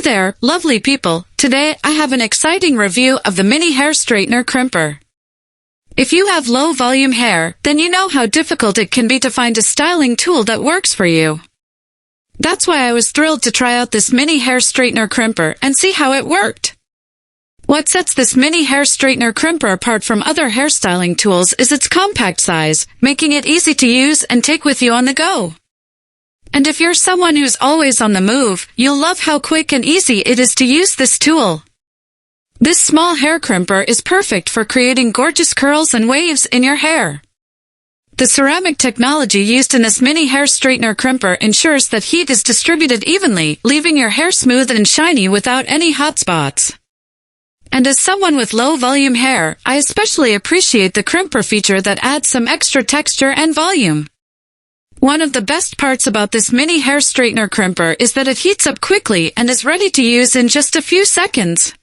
there, lovely people. Today I have an exciting review of the mini hair straightener Crimper. If you have low volume hair, then you know how difficult it can be to find a styling tool that works for you. That's why I was thrilled to try out this mini hair straightener Crimper and see how it worked. What sets this mini hair straightener Crimper apart from other hairstyling tools is its compact size, making it easy to use and take with you on the go. And if you're someone who's always on the move, you'll love how quick and easy it is to use this tool. This small hair crimper is perfect for creating gorgeous curls and waves in your hair. The ceramic technology used in this mini hair straightener Crimper ensures that heat is distributed evenly, leaving your hair smooth and shiny without any hot spots. And as someone with low volume hair, I especially appreciate the crimper feature that adds some extra texture and volume. One of the best parts about this mini hair straightener Crimper is that it heats up quickly and is ready to use in just a few seconds.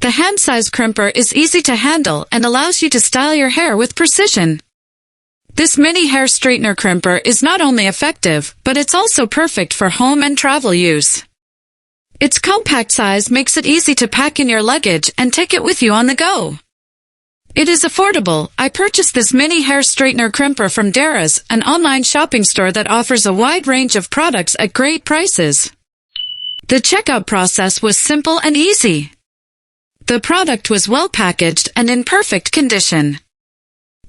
The hand-size crimper is easy to handle and allows you to style your hair with precision. This mini hair straightener Crimper is not only effective, but it's also perfect for home and travel use. Its compact size makes it easy to pack in your luggage and take it with you on the go. It is affordable. I purchased this mini hair straightener Crimper from Daraz, an online shopping store that offers a wide range of products at great prices. The checkout process was simple and easy. The product was well packaged and in perfect condition.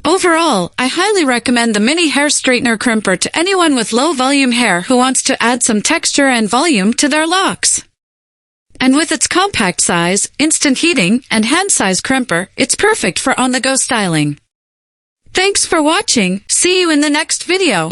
Overall, I highly recommend the mini hair straightener Crimper to anyone with low volume hair who wants to add some texture and volume to their locks. And with its compact size, instant heating, and hand-size crimper, it's perfect for on-the-go styling. Thanks for watching. See you in the next video.